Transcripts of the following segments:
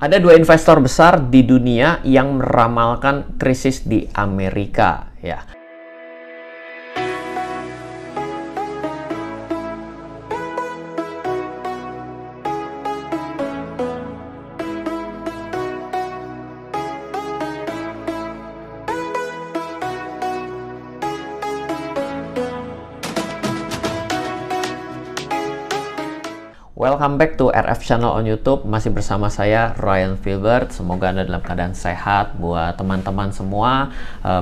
Ada dua investor besar di dunia yang meramalkan krisis di Amerika, ya. Welcome back to RF Channel on YouTube. Masih bersama saya Ryan Filbert. Semoga Anda dalam keadaan sehat. Buat teman-teman semua,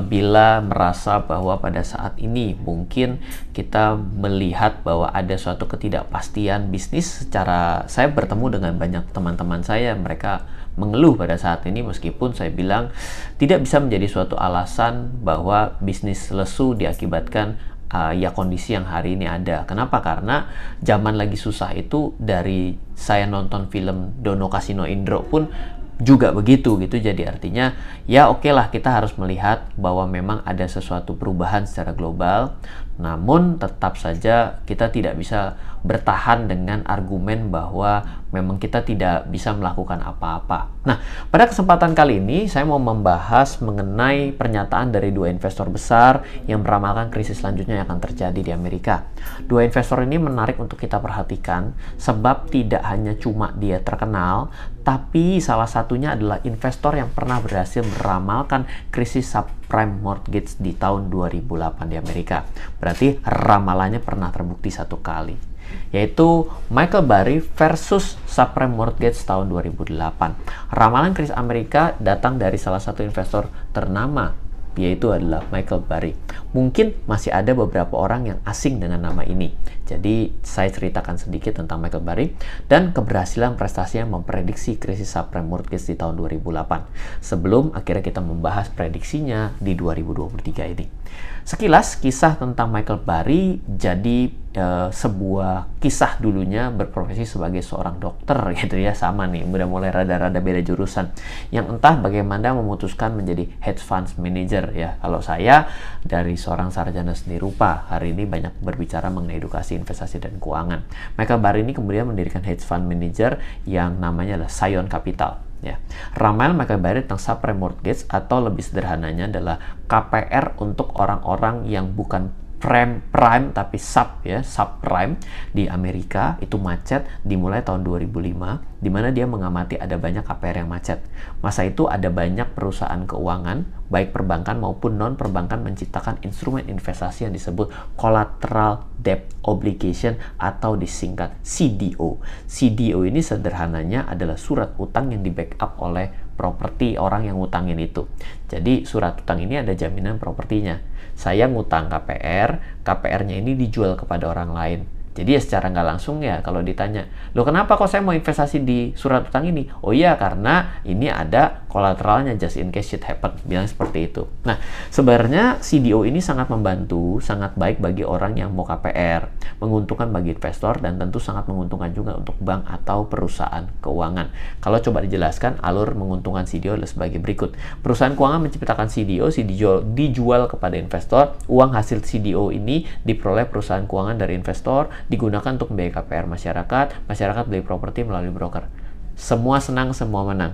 bila merasa bahwa pada saat ini mungkin kita melihat bahwa ada suatu ketidakpastian bisnis, saya bertemu dengan banyak teman-teman saya, mereka mengeluh pada saat ini, meskipun saya bilang tidak bisa menjadi suatu alasan bahwa bisnis lesu diakibatkan ya kondisi yang hari ini ada. Kenapa? Karena zaman lagi susah itu, dari saya nonton film Dono Kasino Indro pun juga begitu gitu. Jadi artinya ya oke lah, kita harus melihat bahwa memang ada sesuatu perubahan secara global, namun tetap saja kita tidak bisa bertahan dengan argumen bahwa memang kita tidak bisa melakukan apa-apa. Nah, pada kesempatan kali ini saya mau membahas mengenai pernyataan dari dua investor besar yang meramalkan krisis selanjutnya yang akan terjadi di Amerika. Dua investor ini menarik untuk kita perhatikan sebab tidak hanya cuma dia terkenal, tapi salah satunya adalah investor yang pernah berhasil meramalkan krisis subprime mortgage di tahun 2008 di Amerika. Berarti ramalannya pernah terbukti satu kali, yaitu Michael Burry versus subprime mortgage tahun 2008. Ramalan krisis Amerika datang dari salah satu investor ternama, yaitu adalah Michael Burry. Mungkin masih ada beberapa orang yang asing dengan nama ini. Jadi saya ceritakan sedikit tentang Michael Burry dan keberhasilan prestasinya memprediksi krisis subprime mortgage di tahun 2008. Sebelum akhirnya kita membahas prediksinya di 2023 ini. Sekilas kisah tentang Michael Burry. Jadi sebuah kisah dulunya berprofesi sebagai seorang dokter gitu ya, sama nih, udah mulai rada-rada beda jurusan, yang entah bagaimana memutuskan menjadi hedge funds manager ya. Kalau saya dari seorang sarjana seni rupa, hari ini banyak berbicara mengenai edukasi investasi dan keuangan. Michael Burry ini kemudian mendirikan hedge fund manager yang namanya adalah Scion Capital. Ya, ramalan Michael Burry tentang subprime mortgage, atau lebih sederhananya adalah KPR untuk orang-orang yang bukan prime tapi subprime di Amerika itu macet dimulai tahun 2005, di mana dia mengamati ada banyak KPR yang macet. Masa itu ada banyak perusahaan keuangan, baik perbankan maupun non perbankan, menciptakan instrumen investasi yang disebut collateral debt obligation atau disingkat CDO. CDO ini sederhananya adalah surat utang yang di backup oleh properti orang yang ngutangin itu. Jadi surat utang ini ada jaminan propertinya. Saya ngutang KPR, KPR-nya ini dijual kepada orang lain. Jadi ya secara nggak langsung ya, kalau ditanya, loh kenapa kok saya mau investasi di surat utang ini? Oh iya, karena ini ada kolateralnya just in case shit happen, bilang seperti itu. Nah, sebenarnya CDO ini sangat membantu, sangat baik bagi orang yang mau KPR, menguntungkan bagi investor, dan tentu sangat menguntungkan juga untuk bank atau perusahaan keuangan. Kalau coba dijelaskan, alur menguntungkan CDO adalah sebagai berikut. Perusahaan keuangan menciptakan CDO dijual kepada investor, uang hasil CDO ini diperoleh perusahaan keuangan dari investor, digunakan untuk membiayai KPR masyarakat beli properti melalui broker. Semua senang, semua menang.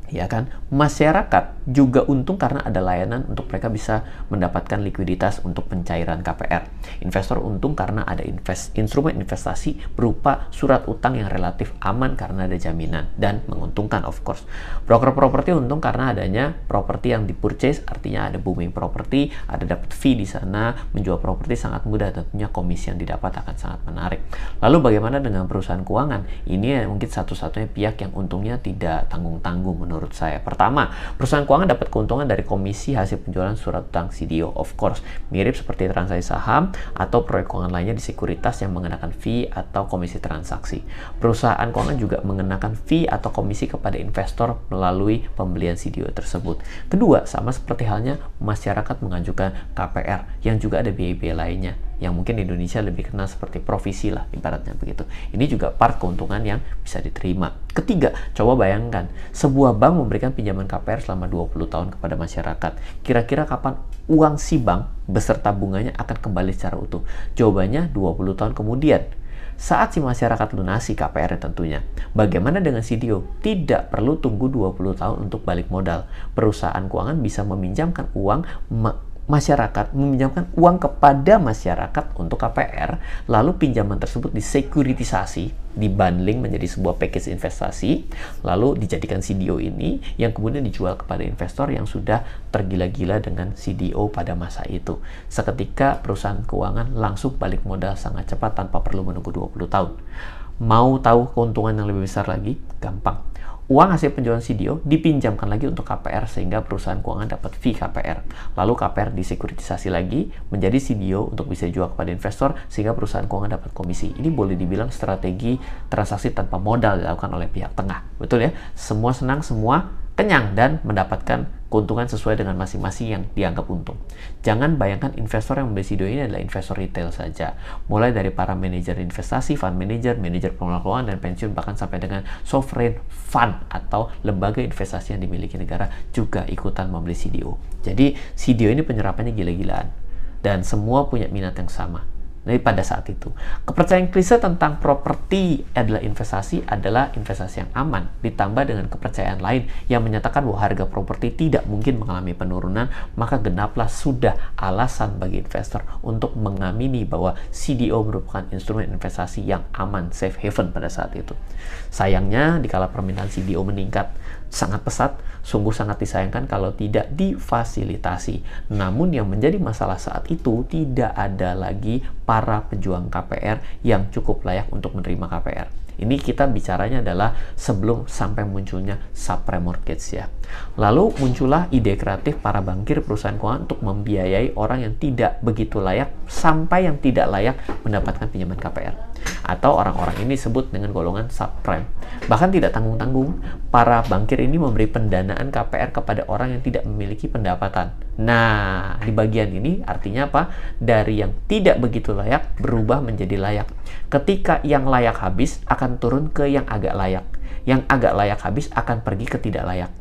Ya kan? Masyarakat juga untung karena ada layanan untuk mereka bisa mendapatkan likuiditas untuk pencairan KPR. Investor untung karena ada instrumen investasi berupa surat utang yang relatif aman karena ada jaminan dan menguntungkan of course. Broker properti untung karena adanya properti yang dipurchase, artinya ada booming properti, ada dapat fee di sana, menjual properti sangat mudah, tentunya komisi yang didapat akan sangat menarik. Lalu bagaimana dengan perusahaan keuangan? Ini mungkin satu-satunya pihak yang untungnya tidak tanggung-tanggung menurut saya. Pertama, perusahaan keuangan dapat keuntungan dari komisi hasil penjualan surat utang CDO. Of course, mirip seperti transaksi saham atau proyek keuangan lainnya di sekuritas yang mengenakan fee atau komisi transaksi. Perusahaan keuangan juga mengenakan fee atau komisi kepada investor melalui pembelian CDO tersebut. Kedua, sama seperti halnya masyarakat mengajukan KPR yang juga ada biaya-biaya lainnya, yang mungkin di Indonesia lebih kenal seperti provisi lah, ibaratnya begitu. Ini juga part keuntungan yang bisa diterima. Ketiga, coba bayangkan, sebuah bank memberikan pinjaman KPR selama 20 tahun kepada masyarakat. Kira-kira kapan uang si bank beserta bunganya akan kembali secara utuh? Jawabannya 20 tahun kemudian. saat si masyarakat lunasi KPR tentunya. Bagaimana dengan CDO? Tidak perlu tunggu 20 tahun untuk balik modal. Perusahaan keuangan bisa meminjamkan uang kepada masyarakat untuk KPR, lalu pinjaman tersebut disekuritisasi, dibundling menjadi sebuah package investasi, lalu dijadikan CDO ini yang kemudian dijual kepada investor yang sudah tergila-gila dengan CDO pada masa itu. Seketika perusahaan keuangan langsung balik modal sangat cepat tanpa perlu menunggu 20 tahun. Mau tahu keuntungan yang lebih besar lagi? Gampang. Uang hasil penjualan CDO dipinjamkan lagi untuk KPR sehingga perusahaan keuangan dapat fee KPR. Lalu KPR disekuritisasi lagi menjadi CDO untuk bisa dijual kepada investor sehingga perusahaan keuangan dapat komisi. Ini boleh dibilang strategi transaksi tanpa modal dilakukan oleh pihak tengah. Betul ya? Semua senang, semua kenyang dan mendapatkan keuntungan sesuai dengan masing-masing yang dianggap untung. Jangan bayangkan investor yang membeli CDO ini adalah investor retail saja. Mulai dari para manajer investasi, fund manager, manajer pengelola keuangan dan pensiun, bahkan sampai dengan sovereign fund atau lembaga investasi yang dimiliki negara juga ikutan membeli CDO. Jadi CDO ini penyerapannya gila-gilaan dan semua punya minat yang sama. Jadi pada saat itu, kepercayaan klise tentang properti adalah investasi yang aman, ditambah dengan kepercayaan lain yang menyatakan bahwa harga properti tidak mungkin mengalami penurunan, maka genaplah sudah alasan bagi investor untuk mengamini bahwa CDO merupakan instrumen investasi yang aman, safe haven pada saat itu. Sayangnya, dikala permintaan CDO meningkat sangat pesat, sungguh sangat disayangkan kalau tidak difasilitasi. Namun yang menjadi masalah saat itu, tidak ada lagi para pejuang KPR yang cukup layak untuk menerima KPR. Ini kita bicaranya adalah sebelum sampai munculnya subprime mortgage ya. Lalu muncullah ide kreatif para bankir perusahaan keuangan untuk membiayai orang yang tidak begitu layak sampai yang tidak layak mendapatkan pinjaman KPR. Atau orang-orang ini disebut dengan golongan subprime. Bahkan tidak tanggung-tanggung, para bankir ini memberi pendanaan KPR kepada orang yang tidak memiliki pendapatan. Nah, di bagian ini artinya apa? Dari yang tidak begitu layak berubah menjadi layak. Ketika yang layak habis akan turun ke yang agak layak. Yang agak layak habis akan pergi ke tidak layak.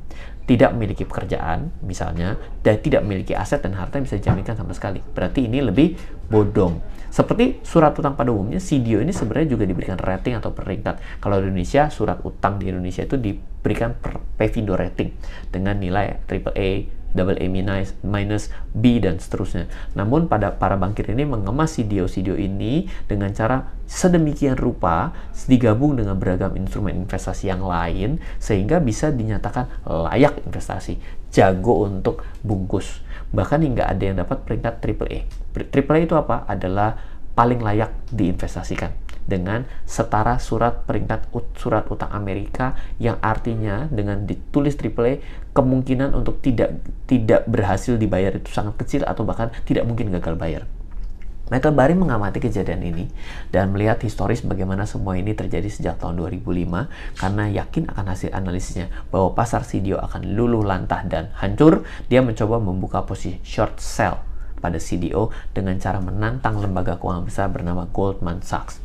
Tidak memiliki pekerjaan, misalnya, dan tidak memiliki aset dan harta yang bisa dijaminkan sama sekali. Berarti ini lebih bodong. Seperti surat utang pada umumnya, CDO ini sebenarnya juga diberikan rating atau peringkat. Kalau di Indonesia, surat utang di Indonesia itu diberikan Pevindo rating dengan nilai AAA, AA-, B, dan seterusnya. Namun pada para bankir ini mengemas CDO ini dengan cara sedemikian rupa digabung dengan beragam instrumen investasi yang lain sehingga bisa dinyatakan layak investasi, jago untuk bungkus. Bahkan hingga ada yang dapat peringkat AAA. AAA itu apa? Adalah paling layak diinvestasikan dengan setara surat utang Amerika, yang artinya dengan ditulis AAA kemungkinan untuk tidak berhasil dibayar itu sangat kecil atau bahkan tidak mungkin gagal bayar. Michael Burry mengamati kejadian ini dan melihat historis bagaimana semua ini terjadi sejak tahun 2005 karena yakin akan hasil analisisnya bahwa pasar CDO akan luluh lantah dan hancur. Dia mencoba membuka posisi short sell pada CDO dengan cara menantang lembaga keuangan besar bernama Goldman Sachs.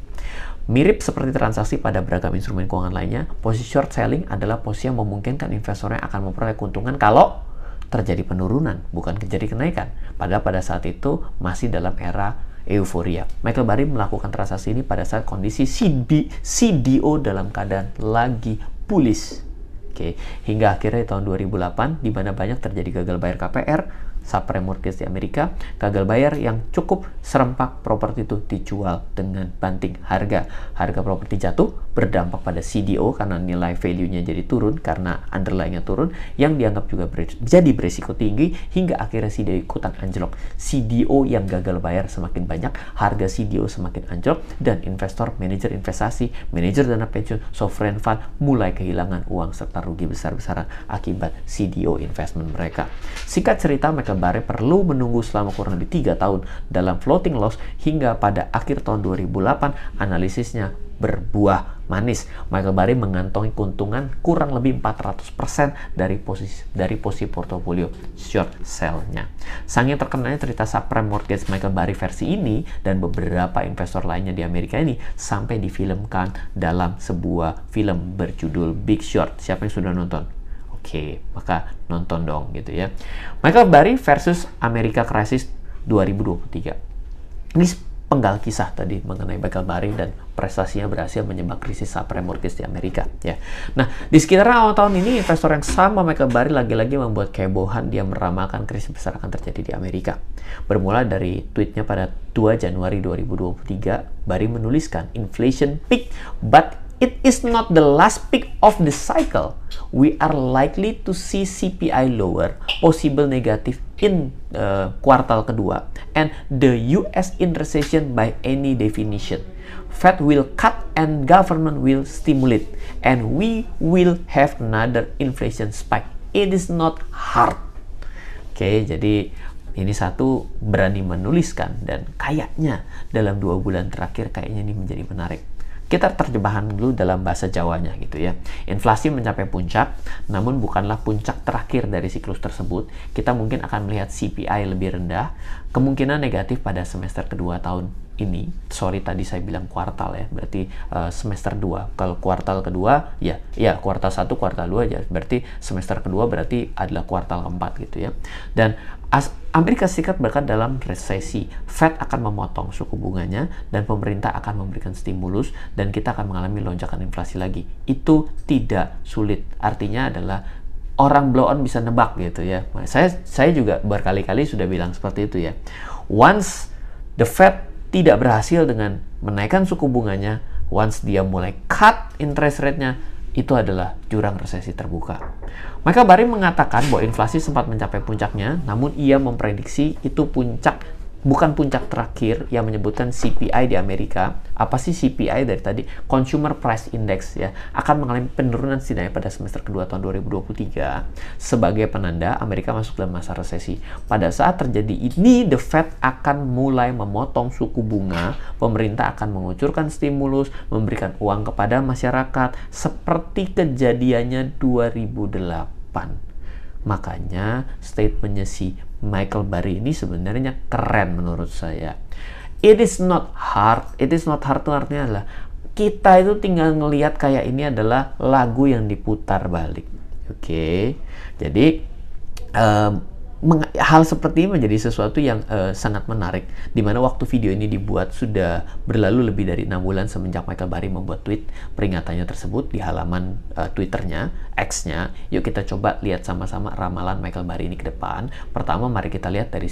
Mirip seperti transaksi pada beragam instrumen keuangan lainnya, posisi short selling adalah posisi yang memungkinkan investornya akan memperoleh keuntungan kalau terjadi penurunan, bukan terjadi kenaikan. Padahal pada saat itu masih dalam era euforia. Michael Burry melakukan transaksi ini pada saat kondisi CDO dalam keadaan lagi bullish. Hingga akhirnya tahun 2008, di mana banyak terjadi gagal bayar KPR, subprime mortgage di Amerika, gagal bayar yang cukup serempak, properti itu dijual dengan banting harga. Harga properti jatuh berdampak pada CDO karena nilai value-nya jadi turun karena underlying-nya turun, yang dianggap juga jadi berisiko tinggi hingga akhirnya CDO ikutan anjlok. CDO yang gagal bayar semakin banyak, harga CDO semakin anjlok, dan investor, manajer investasi, manajer dana pensiun, sovereign fund mulai kehilangan uang serta rugi besar-besaran akibat CDO investment mereka. Singkat cerita, Michael Burry perlu menunggu selama kurang lebih 3 tahun dalam floating loss hingga pada akhir tahun 2008 analisisnya berbuah manis. Michael Burry mengantongi keuntungan kurang lebih 400% dari posisi portofolio short sell-nya. Saking terkenalnya cerita subprime mortgage Michael Burry versi ini dan beberapa investor lainnya di Amerika ini sampai difilmkan dalam sebuah film berjudul Big Short. Siapa yang sudah nonton? Oke, maka nonton dong gitu ya. Michael Burry versus America Crisis 2023. Ini penggal kisah tadi mengenai Michael Burry dan prestasinya berhasil menyebabkan krisis subprime mortgage di Amerika ya. Nah, di sekitar awal tahun ini investor yang sama Michael Burry lagi-lagi membuat kehebohan. Dia meramalkan krisis besar akan terjadi di Amerika. Bermula dari tweetnya pada 2 Januari 2023, Burry menuliskan inflation peak but it is not the last peak of the cycle. We are likely to see CPI lower, possible negative in kuartal kedua, and the US in recession by any definition. Fed will cut and government will stimulate, and we will have another inflation spike. It is not hard. Oke, jadi ini satu berani menuliskan dan kayaknya dalam 2 bulan terakhir kayaknya ini menjadi menarik. Kita terjemahan dulu dalam bahasa Jawanya gitu ya. Inflasi mencapai puncak, namun bukanlah puncak terakhir dari siklus tersebut. Kita mungkin akan melihat CPI lebih rendah, kemungkinan negatif pada semester kedua tahun ini. Sorry tadi saya bilang kuartal ya, berarti semester 2. Kalau kuartal kedua ya kuartal 1, kuartal 2 ya, berarti semester kedua berarti adalah kuartal keempat gitu ya. Dan Amerika Serikat berada dalam resesi. Fed akan memotong suku bunganya dan pemerintah akan memberikan stimulus dan kita akan mengalami lonjakan inflasi lagi. Itu tidak sulit. Artinya adalah orang blow on bisa nebak gitu ya. Saya juga berkali-kali sudah bilang seperti itu ya. Once the Fed tidak berhasil dengan menaikkan suku bunganya, once dia mulai cut interest rate-nya, itu adalah jurang resesi terbuka. Michael Burry mengatakan bahwa inflasi sempat mencapai puncaknya, namun ia memprediksi itu bukan puncak terakhir. Yang menyebutkan CPI di Amerika. Apa sih CPI dari tadi? Consumer Price Index ya, akan mengalami penurunan setidaknya pada semester kedua tahun 2023 sebagai penanda Amerika masuk dalam masa resesi. Pada saat terjadi ini, the Fed akan mulai memotong suku bunga, pemerintah akan mengucurkan stimulus, memberikan uang kepada masyarakat seperti kejadiannya 2008. Makanya statementnya si Michael Burry ini sebenarnya keren menurut saya. It is not hard. It is not hard itu artinya adalah kita itu tinggal ngelihat kayak ini adalah lagu yang diputar balik. Oke. Jadi hal seperti ini menjadi sesuatu yang sangat menarik, di mana waktu video ini dibuat sudah berlalu lebih dari 6 bulan semenjak Michael Burry membuat tweet peringatannya tersebut di halaman Twitternya, X-nya. Yuk kita coba lihat sama-sama ramalan Michael Burry ini ke depan. Pertama, mari kita lihat dari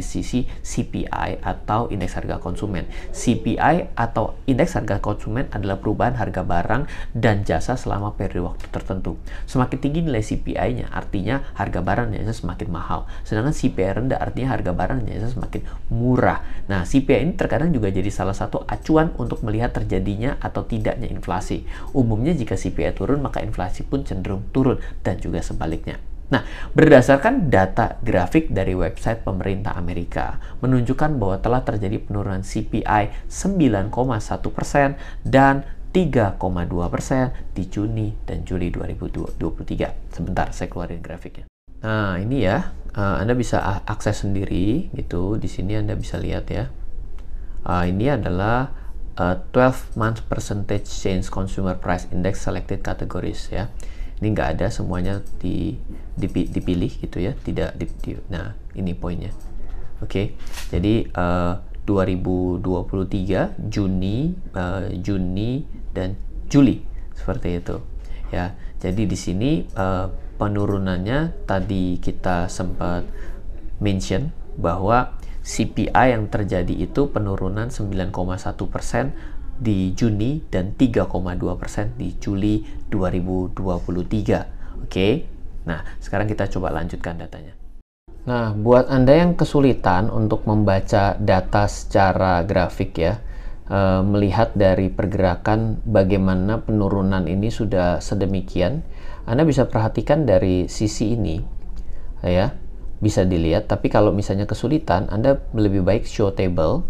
sisi CPI atau indeks harga konsumen. CPI atau indeks harga konsumen adalah perubahan harga barang dan jasa selama periode waktu tertentu. Semakin tinggi nilai CPI-nya, artinya harga barang dan jasa semakin mahal. Sedangkan CPI rendah artinya harga barang dan jasa semakin murah. Nah, CPI ini terkadang juga jadi salah satu acuan untuk melihat terjadinya atau tidaknya inflasi. Umumnya jika CPI turun, maka inflasi pun cenderung turun dan juga sebaliknya. Nah, berdasarkan data grafik dari website pemerintah Amerika menunjukkan bahwa telah terjadi penurunan CPI 9,1% dan 3,2% di Juni dan Juli 2023. Sebentar, saya keluarin grafiknya. Nah, ini ya, Anda bisa akses sendiri gitu. Di sini Anda bisa lihat ya. Ini adalah 12 month percentage change consumer price index selected categories ya. Ini nggak ada semuanya dipilih gitu ya. Nah, ini poinnya. Oke. Jadi 2023 Juni, dan Juli seperti itu ya. Jadi di sini penurunannya tadi kita sempat mention bahwa CPI yang terjadi itu penurunan 9,1% di Juni dan 3,2% di Juli 2023. Oke. Nah, sekarang kita coba lanjutkan datanya. Nah, buat Anda yang kesulitan untuk membaca data secara grafik ya, melihat dari pergerakan bagaimana penurunan ini sudah sedemikian, Anda bisa perhatikan dari sisi ini ya, bisa dilihat. Tapi kalau misalnya kesulitan, Anda lebih baik show table,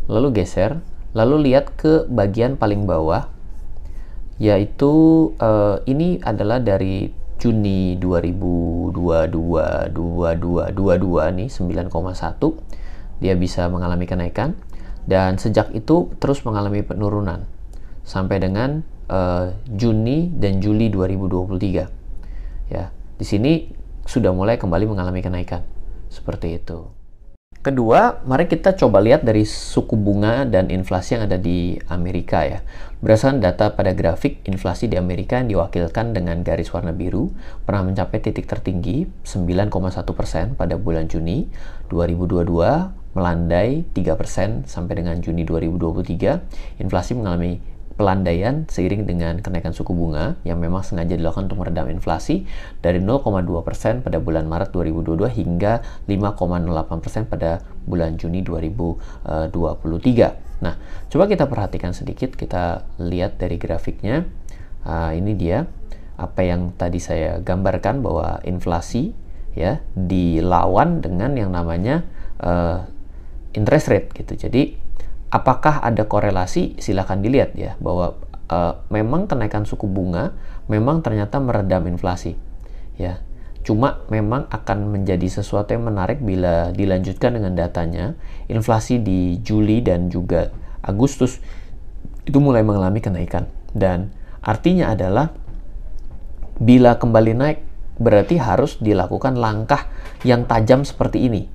lalu geser, lalu lihat ke bagian paling bawah, yaitu ini adalah dari Juni 2022 nih 9,1, dia bisa mengalami kenaikan dan sejak itu terus mengalami penurunan sampai dengan Juni dan Juli 2023 ya. Di sini sudah mulai kembali mengalami kenaikan seperti itu. Kedua, mari kita coba lihat dari suku bunga dan inflasi yang ada di Amerika ya. Berdasarkan data pada grafik, inflasi di Amerika yang diwakilkan dengan garis warna biru pernah mencapai titik tertinggi 9,1% pada bulan Juni 2022, melandai 3% sampai dengan Juni 2023. Inflasi mengalami pelandaian seiring dengan kenaikan suku bunga yang memang sengaja dilakukan untuk meredam inflasi dari 0,2% pada bulan Maret 2022 hingga 5,08% pada bulan Juni 2023. Nah, coba kita perhatikan sedikit, kita lihat dari grafiknya. Ini dia apa yang tadi saya gambarkan, bahwa inflasi ya dilawan dengan yang namanya interest rate gitu. Jadi apakah ada korelasi? Silakan dilihat ya, bahwa memang kenaikan suku bunga memang ternyata meredam inflasi ya. Cuma memang akan menjadi sesuatu yang menarik bila dilanjutkan dengan datanya. Inflasi di Juli dan juga Agustus itu mulai mengalami kenaikan, dan artinya adalah bila kembali naik berarti harus dilakukan langkah yang tajam seperti ini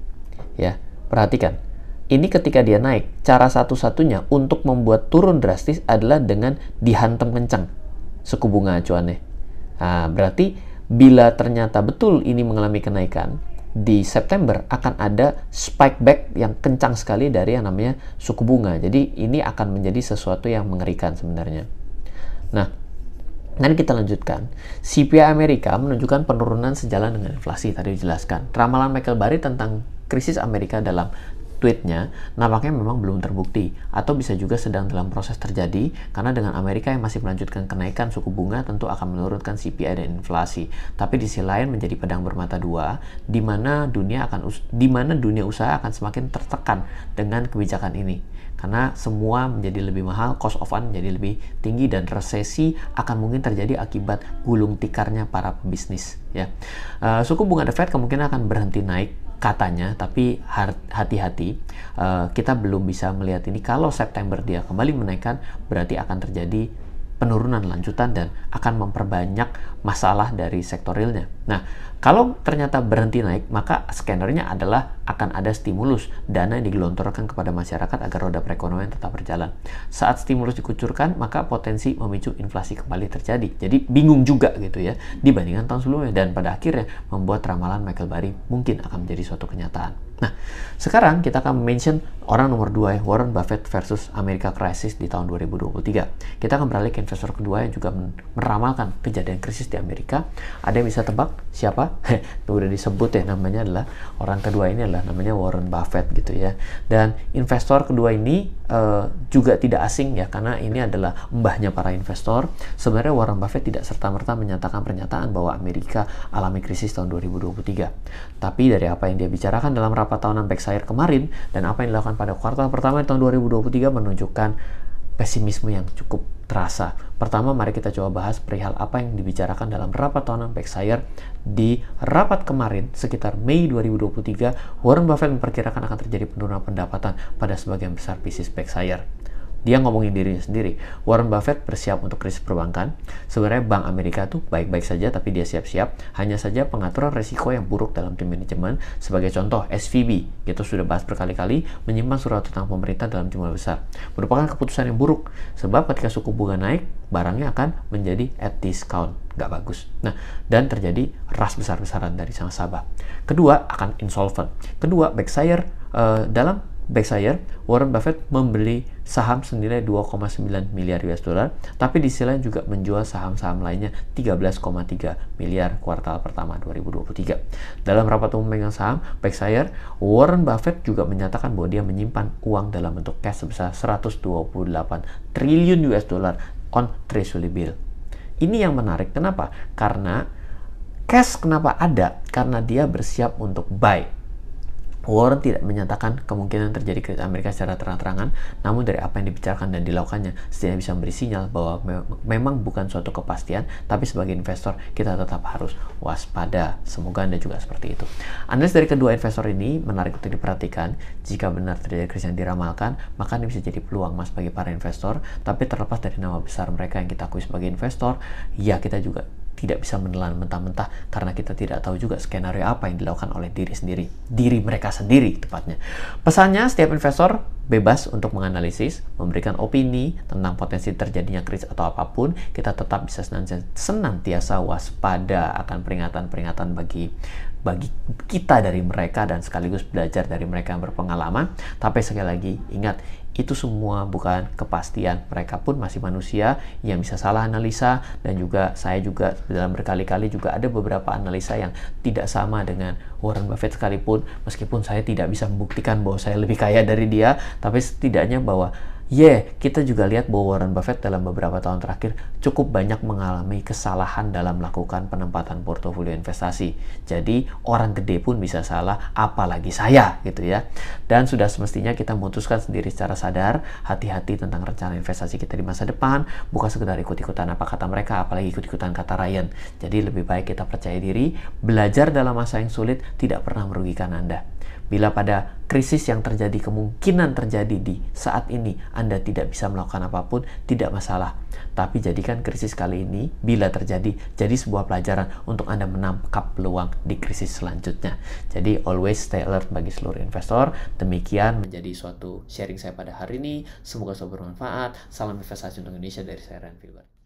ya. Perhatikan, ini ketika dia naik, cara satu-satunya untuk membuat turun drastis adalah dengan dihantam kencang suku bunga acuannya. Nah, berarti bila ternyata betul ini mengalami kenaikan, di September akan ada spike back yang kencang sekali dari yang namanya suku bunga. Jadi ini akan menjadi sesuatu yang mengerikan sebenarnya. Nah, nanti kita lanjutkan. CPI Amerika menunjukkan penurunan sejalan dengan inflasi, tadi dijelaskan. Ramalan Michael Burry tentang krisis Amerika dalam tweetnya nampaknya memang belum terbukti, atau bisa juga sedang dalam proses terjadi, karena dengan Amerika yang masih melanjutkan kenaikan suku bunga tentu akan menurunkan CPI dan inflasi. Tapi di sisi lain menjadi pedang bermata dua, di mana dunia usaha akan semakin tertekan dengan kebijakan ini, karena semua menjadi lebih mahal, cost of fund menjadi lebih tinggi, dan resesi akan mungkin terjadi akibat gulung tikarnya para pebisnis ya. Suku bunga The Fed kemungkinan akan berhenti naik katanya, tapi hati-hati, kita belum bisa melihat ini. Kalau September dia kembali menaikkan, berarti akan terjadi penurunan lanjutan dan akan memperbanyak masalah dari sektor realnya. Nah, kalau ternyata berhenti naik, maka skenernya adalah akan ada stimulus, dana yang digelontorkan kepada masyarakat agar roda perekonomian tetap berjalan. Saat stimulus dikucurkan, maka potensi memicu inflasi kembali terjadi. Jadi bingung juga gitu ya dibandingkan tahun sebelumnya, dan pada akhirnya membuat ramalan Michael Burry mungkin akan menjadi suatu kenyataan. Nah, sekarang kita akan mention orang nomor 2 ya, Warren Buffett versus America Crisis di tahun 2023. Kita akan beralih ke investor kedua yang juga meramalkan kejadian krisis di Amerika. Ada yang bisa tebak siapa? Udah disebut ya, namanya adalah, orang kedua ini adalah namanya Warren Buffett gitu ya. Dan investor kedua ini juga tidak asing ya, karena ini adalah mbahnya para investor. Sebenarnya Warren Buffett tidak serta-merta menyatakan pernyataan bahwa Amerika alami krisis tahun 2023. Tapi dari apa yang dia bicarakan dalam rapat tahunan Berkshire kemarin dan apa yang dilakukan pada kuartal pertama tahun 2023 menunjukkan pesimisme yang cukup terasa. Pertama, mari kita coba bahas perihal apa yang dibicarakan dalam rapat tahunan Berkshire. Di rapat kemarin sekitar Mei 2023, Warren Buffett memperkirakan akan terjadi penurunan pendapatan pada sebagian besar bisnis Berkshire. Dia ngomongin dirinya sendiri. Warren Buffett bersiap untuk krisis perbankan. Sebenarnya Bank Amerika tuh baik-baik saja, tapi dia siap-siap. Hanya saja pengaturan risiko yang buruk dalam tim manajemen. Sebagai contoh, SVB, kita sudah bahas berkali-kali, menyimpan surat utang pemerintah dalam jumlah besar. Merupakan keputusan yang buruk, sebab ketika suku bunga naik, barangnya akan menjadi at discount. Nggak bagus. Nah, dan terjadi rush besar-besaran dari sang nasabah. Kedua, akan insolvent. Kedua, dalam Berkshire, Warren Buffett membeli saham senilai 2,9 miliar US dollar, tapi di sisi lain juga menjual saham-saham lainnya 13,3 miliar kuartal pertama 2023. Dalam rapat umum pemegang saham Berkshire, Warren Buffett juga menyatakan bahwa dia menyimpan uang dalam bentuk cash sebesar 128 triliun US dollar on treasury bill. Ini yang menarik. Kenapa? Karena cash kenapa ada? Karena dia bersiap untuk buy. Warren tidak menyatakan kemungkinan terjadi krisis Amerika secara terang-terangan, namun dari apa yang dibicarakan dan dilakukannya, setidaknya bisa memberi sinyal bahwa memang bukan suatu kepastian, tapi sebagai investor kita tetap harus waspada. Semoga Anda juga seperti itu. Analis dari kedua investor ini menarik untuk diperhatikan. Jika benar terjadi krisis yang diramalkan, maka ini bisa jadi peluang emas bagi para investor, tapi terlepas dari nama besar mereka yang kita akui sebagai investor, ya kita juga tidak bisa menelan mentah-mentah karena kita tidak tahu juga skenario apa yang dilakukan oleh diri mereka sendiri tepatnya. Pesannya, setiap investor bebas untuk menganalisis, memberikan opini tentang potensi terjadinya krisis atau apapun. Kita tetap bisa senantiasa waspada akan peringatan-peringatan bagi kita dari mereka dan sekaligus belajar dari mereka yang berpengalaman. Tapi sekali lagi, ingat, itu semua bukan kepastian. Mereka pun masih manusia yang bisa salah analisa, dan juga saya juga dalam berkali-kali juga ada beberapa analisa yang tidak sama dengan Warren Buffett sekalipun, meskipun saya tidak bisa membuktikan bahwa saya lebih kaya dari dia, tapi setidaknya bahwa kita juga lihat bahwa Warren Buffett dalam beberapa tahun terakhir cukup banyak mengalami kesalahan dalam melakukan penempatan portofolio investasi. Jadi orang gede pun bisa salah, apalagi saya gitu ya. Dan sudah semestinya kita memutuskan sendiri secara sadar, hati-hati tentang rencana investasi kita di masa depan, bukan sekedar ikut-ikutan apa kata mereka, apalagi ikut-ikutan kata Ryan. Jadi lebih baik kita percaya diri, belajar dalam masa yang sulit tidak pernah merugikan Anda. Bila pada krisis yang terjadi, kemungkinan terjadi di saat ini, Anda tidak bisa melakukan apapun, tidak masalah. Tapi jadikan krisis kali ini, bila terjadi, jadi sebuah pelajaran untuk Anda menangkap peluang di krisis selanjutnya. Jadi always stay alert bagi seluruh investor. Demikian menjadi suatu sharing saya pada hari ini. Semoga bermanfaat. Salam investasi untuk Indonesia dari saya, Ryan Filbert.